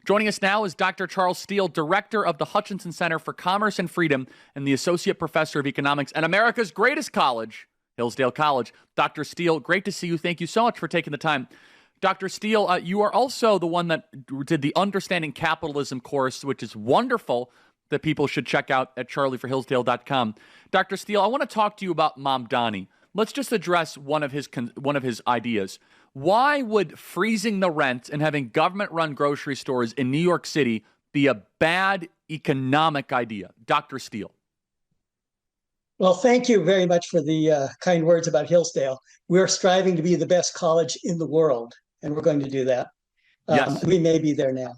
Joining us now is Dr. Charles Steele, director of the Hutchinson Center for Commerce and Freedom and the associate professor of economics at America's greatest college, Hillsdale College. Dr. Steele, great to see you. Thank you so much for taking the time. Dr. Steele, you are also the one that did the Understanding Capitalism course, which is wonderful, that people should check out at charlieforhillsdale.com. Dr. Steele, I want to talk to you about Mamdani. Let's just address one of his ideas. Why would freezing the rent and having government-run grocery stores in New York City be a bad economic idea? Dr. Steele. Well, thank you very much for the kind words about Hillsdale. We're striving to be the best college in the world, and we're going to do that. Yes. We may be there now.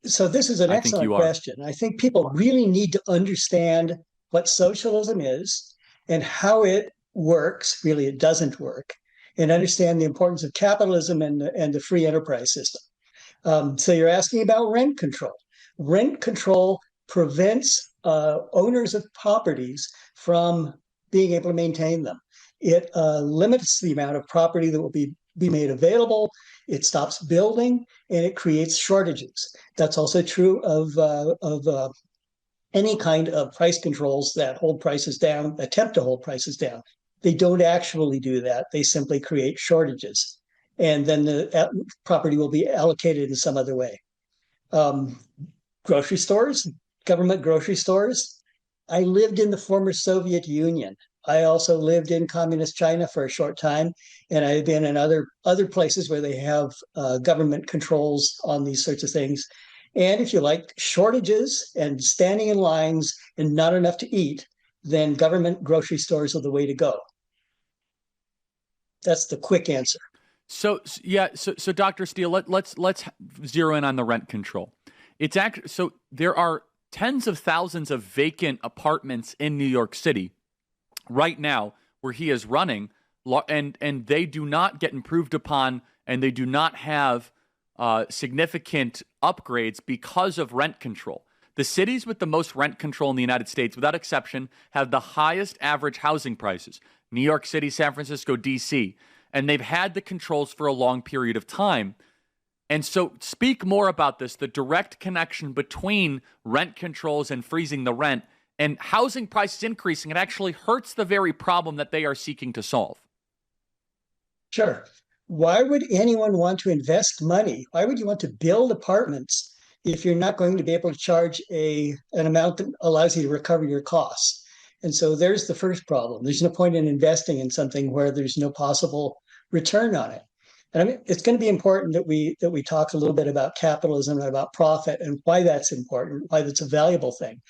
So this is an excellent question. I think people really need to understand what socialism is and how it works. Really, it doesn't work. And understand the importance of capitalism and the free enterprise system. So you're asking about rent control. Rent control prevents owners of properties from being able to maintain them. It limits the amount of property that will be made available. It stops building, and it creates shortages. That's also true of any kind of price controls that hold prices down, attempt to hold prices down. They don't actually do that. They simply create shortages. And then the property will be allocated in some other way. Grocery stores, government grocery stores. I lived in the former Soviet Union. I also lived in communist China for a short time. And I've been in other places where they have government controls on these sorts of things. And if you like shortages and standing in lines and not enough to eat, then government grocery stores are the way to go. That's the quick answer. So Dr. Steele, let's zero in on the rent control. It's actually, so there are tens of thousands of vacant apartments in New York City right now where he is running, and they do not get improved upon, and they do not have significant upgrades because of rent control. The cities with the most rent control in the United States, without exception, have the highest average housing prices. New York City, San Francisco, D.C., and they've had the controls for a long period of time. And so speak more about this, the direct connection between rent controls and freezing the rent and housing prices increasing. It actually hurts the very problem that they are seeking to solve. Sure. Why would anyone want to invest money? Why would you want to build apartments if you're not going to be able to charge an amount that allows you to recover your costs? And so there's the first problem. There's no point in investing in something where there's no possible return on it. And I mean, it's going to be important that we talk a little bit about capitalism and about profit and why that's important, why that's a valuable thing.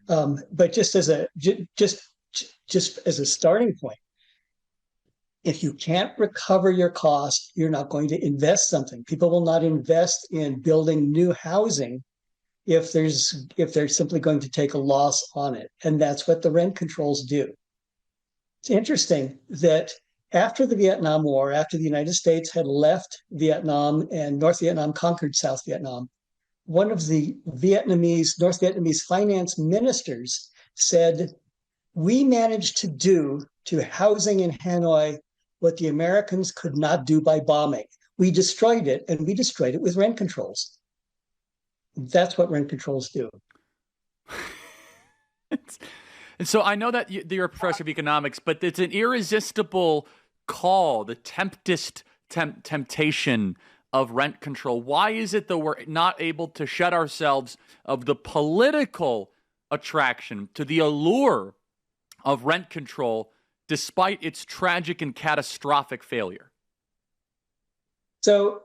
But just as a starting point, if you can't recover your cost, you're not going to invest something. People will not invest in building new housing if they're simply going to take a loss on it. And that's what the rent controls do. It's interesting that after the Vietnam War, after the United States had left Vietnam and North Vietnam conquered South Vietnam, one of the North Vietnamese finance ministers said, "We managed to do to housing in Hanoi what the Americans could not do by bombing. We destroyed it, and we destroyed it with rent controls." That's what rent controls do. And so I know that you're a professor of economics, but it's an irresistible call, the temptation of rent control. Why is it that we're not able to shed ourselves of the political attraction to the allure of rent control despite its tragic and catastrophic failure? So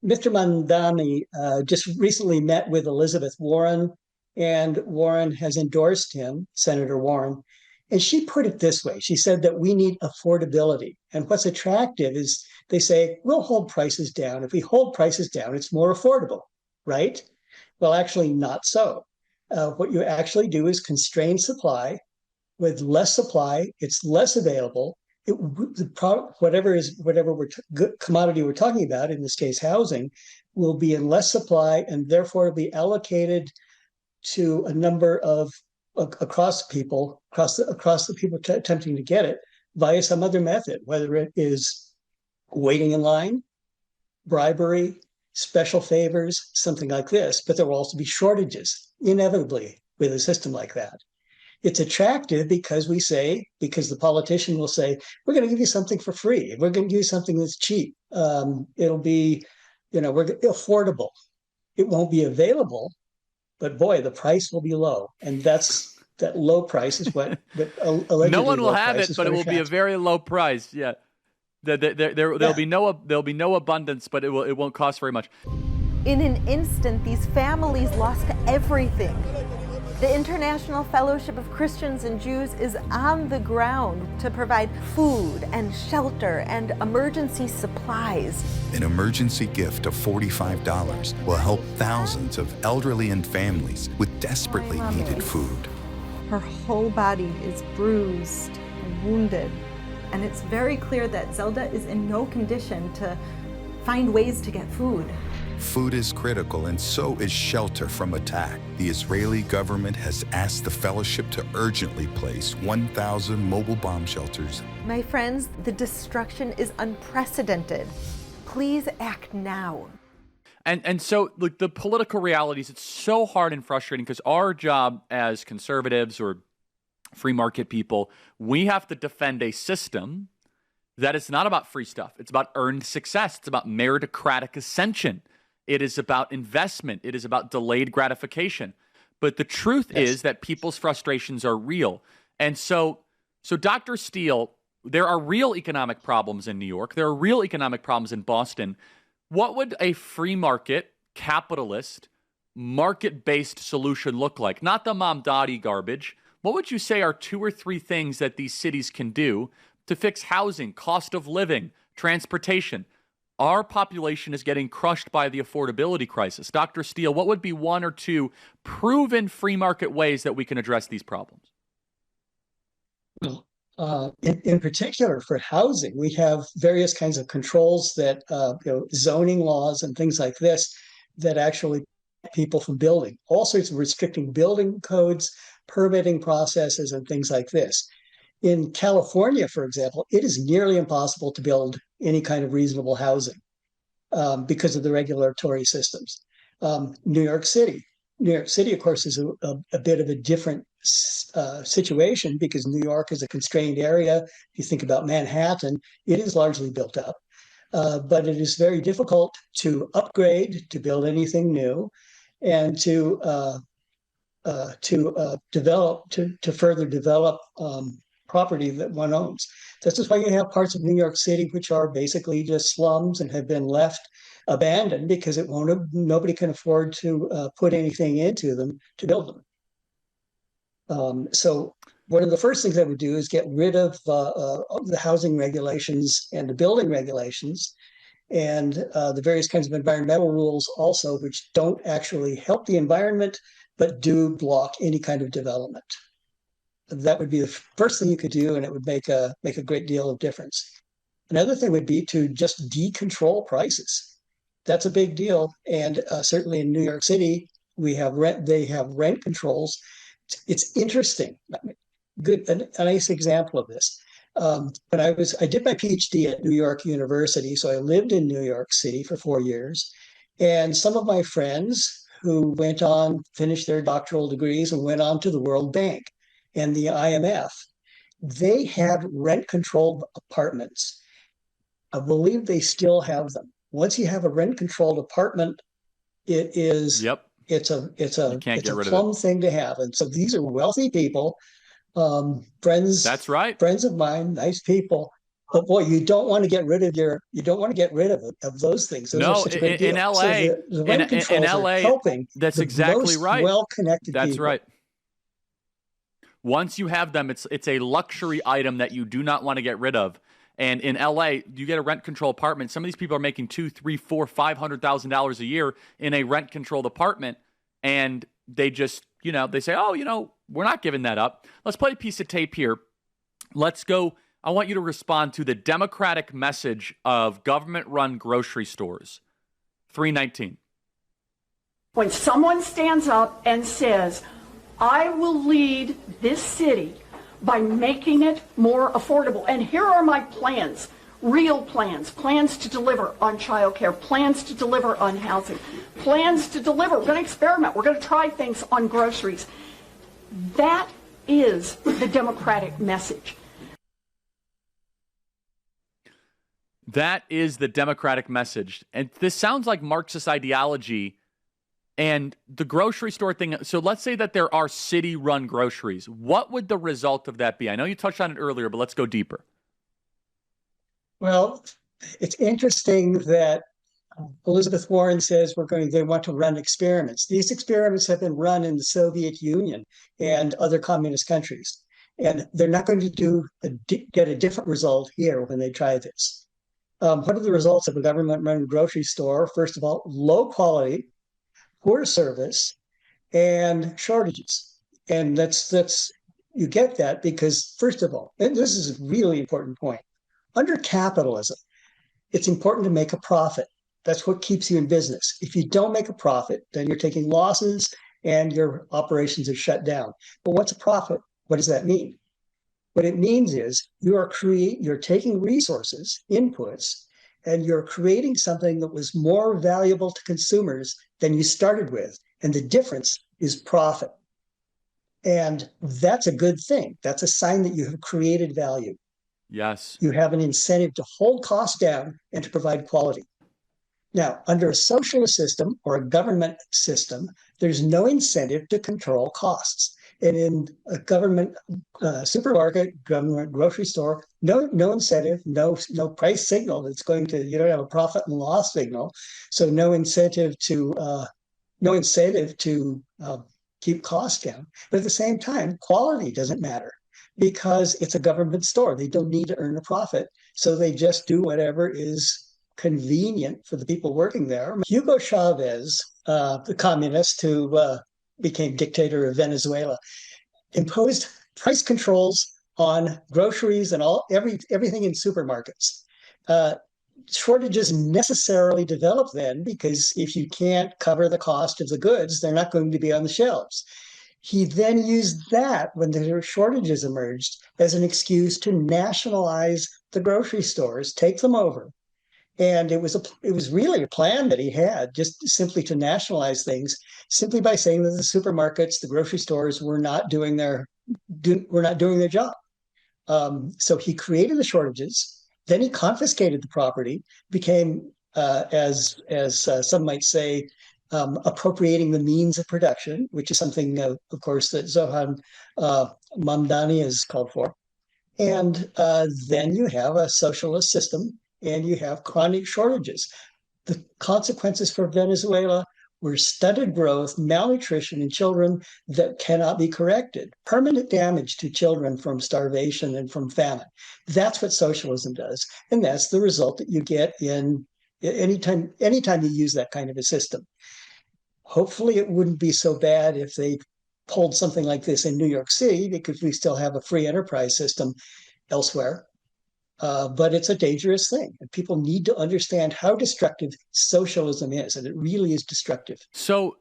Mr. Mamdani just recently met with Elizabeth Warren, and Warren has endorsed him, Senator Warren. And she put it this way. She said that we need affordability. And what's attractive is they say, we'll hold prices down. If we hold prices down, it's more affordable, right? Well, actually, not so. What you actually do is constrain supply. With less supply, it's less available. Whatever commodity we're talking about, in this case, housing, will be in less supply and therefore be allocated to a number of across the people attempting to get it via some other method, whether it is waiting in line, bribery, special favors, something like this, but there will also be shortages, inevitably, with a system like that. It's attractive because the politician will say, we're going to give you something for free. We're going to give you something that's cheap. It'll be, we're affordable. It won't be available, but boy, the price will be low. And that low price is what allegedly no one will have it, but it will be a very low price. Yeah. There'll be no abundance, but it won't cost very much. In an instant, these families lost everything. The International Fellowship of Christians and Jews is on the ground to provide food and shelter and emergency supplies. An emergency gift of $45 will help thousands of elderly and families with desperately needed food. Her whole body is bruised and wounded, and it's very clear that Zelda is in no condition to find ways to get food. Food is critical, and so is shelter from attack. The Israeli government has asked the fellowship to urgently place 1,000 mobile bomb shelters. My friends, the destruction is unprecedented. Please act now. And so, look, the political realities, it's so hard and frustrating because our job as conservatives or free market people, we have to defend a system that is not about free stuff. It's about earned success. It's about meritocratic ascension. It is about investment. It is about delayed gratification. But the truth is that people's frustrations are real. And so Dr. Steele, there are real economic problems in New York. There are real economic problems in Boston. What would a free market, capitalist, market-based solution look like? Not the Mamdani garbage. What would you say are 2 or 3 things that these cities can do to fix housing, cost of living, transportation? Our population is getting crushed by the affordability crisis. Dr. Steele, what would be 1 or 2 proven free market ways that we can address these problems? In particular, for housing, we have various kinds of controls that, zoning laws and things like this that actually keep people from building. All sorts of restricting building codes, permitting processes, and things like this. In California, for example, it is nearly impossible to build any kind of reasonable housing because of the regulatory systems. New York City, of course, is a bit of a different situation because New York is a constrained area. If you think about Manhattan, it is largely built up, but it is very difficult to upgrade, to build anything new, and to further develop property that one owns. This is why you have parts of New York City which are basically just slums and have been left abandoned because nobody can afford to put anything into them to build them. So one of the first things I would do is get rid of the housing regulations and the building regulations and the various kinds of environmental rules also, which don't actually help the environment, but do block any kind of development. That would be the first thing you could do, and it would make a great deal of difference. Another thing would be to just decontrol prices. That's a big deal, and certainly in New York City, they have rent controls. It's interesting. A nice example of this. When I did my PhD at New York University, so I lived in New York City for 4 years, and some of my friends who went on, finished their doctoral degrees and went on to the World Bank and the IMF, they had rent-controlled apartments. I believe they still have them. Once you have a rent-controlled apartment, it's a plum thing to have. And so these are wealthy people, friends. That's right. Friends of mine, nice people. But boy, you don't want to get rid of those things. Those in LA, so the rent controls in LA, are helping. That's exactly right. Well-connected. That's people. right. Once you have them, it's a luxury item that you do not want to get rid of. And in LA, you get a rent-controlled apartment. Some of these people are making $200,000, $300,000, $500,000 a year in a rent-controlled apartment, and they just, they say, we're not giving that up. Let's play a piece of tape here. Let's go. I want you to respond to the Democratic message of government-run grocery stores. 319. When someone stands up and says, I will lead this city by making it more affordable, and here are my plans. real plans, plans to deliver on childcare, plans to deliver on housing, plans to deliver. We're going to experiment. We're going to try things on groceries. That is the Democratic message. That is the Democratic message. And this sounds like Marxist ideology and the grocery store thing. So let's say that there are city-run groceries. What would the result of that be? I know you touched on it earlier, but let's go deeper. Well, it's interesting that Elizabeth Warren says they want to run experiments. These experiments have been run in the Soviet Union and other communist countries. And they're not going to get a different result here when they try this. What are the results of a government-run grocery store? First of all, low quality, poor service, and shortages. And you get that because, first of all, and this is a really important point, under capitalism, it's important to make a profit. That's what keeps you in business. If you don't make a profit, then you're taking losses and your operations are shut down. But what's a profit? What does that mean? What it means is you're taking resources, inputs, and you're creating something that was more valuable to consumers than you started with. And the difference is profit. And that's a good thing. That's a sign that you have created value. Yes. You have an incentive to hold costs down and to provide quality. Now, under a socialist system or a government system, there's no incentive to control costs. And in a government supermarket, government grocery store, no incentive, no price signal that's you don't have a profit and loss signal. So no incentive to keep costs down. But at the same time, quality doesn't matter because it's a government store. They don't need to earn a profit. So they just do whatever is convenient for the people working there. Hugo Chavez, the communist who became dictator of Venezuela, imposed price controls on groceries and everything in supermarkets. Shortages necessarily develop then because if you can't cover the cost of the goods, they're not going to be on the shelves. He then used that when the shortages emerged as an excuse to nationalize the grocery stores, take them over. And it was really a plan that he had, just simply to nationalize things, simply by saying that the supermarkets, the grocery stores were not doing their job. So he created the shortages. Then he confiscated the property, became, as some might say, appropriating the means of production, which is something, of course, that Zohran Mamdani has called for. And then you have a socialist system, and you have chronic shortages. The consequences for Venezuela were stunted growth, malnutrition in children that cannot be corrected, permanent damage to children from starvation and from famine. That's what socialism does. And that's the result that you get in anytime you use that kind of a system. Hopefully it wouldn't be so bad if they pulled something like this in New York City, because we still have a free enterprise system elsewhere. But it's a dangerous thing, and people need to understand how destructive socialism is, and it really is destructive. So,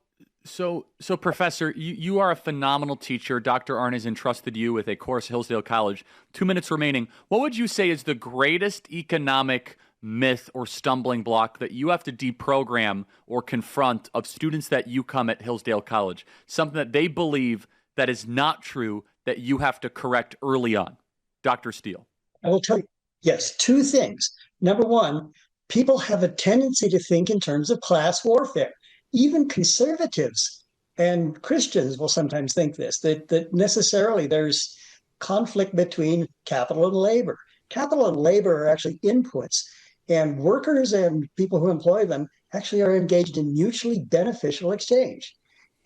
Professor, you are a phenomenal teacher. Dr. Arnn has entrusted you with a course at Hillsdale College. 2 minutes remaining. What would you say is the greatest economic myth or stumbling block that you have to deprogram or confront of students that you come at Hillsdale College? Something that they believe that is not true that you have to correct early on. Dr. Steele. I will tell you. Yes, two things. Number one, people have a tendency to think in terms of class warfare. Even conservatives and Christians will sometimes think this, that necessarily there's conflict between capital and labor. Capital and labor are actually inputs, and workers and people who employ them actually are engaged in mutually beneficial exchange.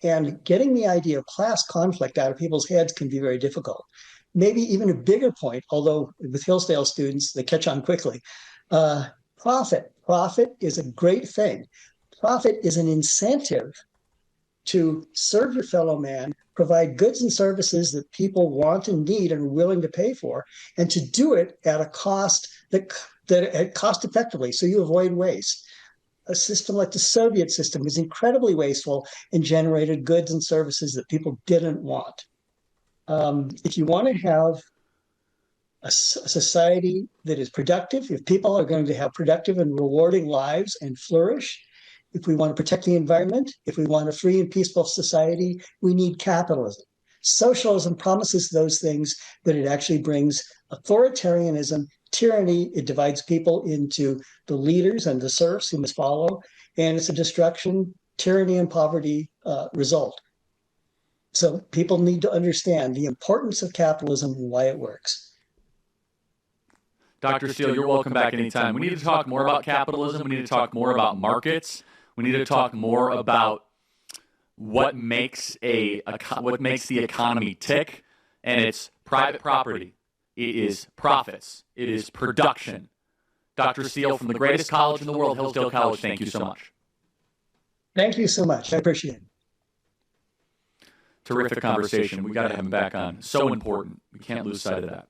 And getting the idea of class conflict out of people's heads can be very difficult. Maybe even a bigger point, although with Hillsdale students, they catch on quickly. Profit. Profit is a great thing. Profit is an incentive to serve your fellow man, provide goods and services that people want and need and are willing to pay for, and to do it at a cost that cost effectively, so you avoid waste. A system like the Soviet system was incredibly wasteful and generated goods and services that people didn't want. If you want to have a society that is productive, if people are going to have productive and rewarding lives and flourish, if we want to protect the environment, if we want a free and peaceful society, we need capitalism. Socialism promises those things, but it actually brings authoritarianism, tyranny. It divides people into the leaders and the serfs who must follow, and it's a destruction, tyranny, and poverty result. So people need to understand the importance of capitalism and why it works. Dr. Steele, you're welcome back anytime. We need to talk more about capitalism. We need to talk more about markets. We need to talk more about what makes the economy tick, and it's private property. It is profits. It is production. Dr. Steele from the greatest college in the world, Hillsdale College, thank you so much. Thank you so much. I appreciate it. Terrific conversation. We got to have him back on. So important. We can't lose sight of that.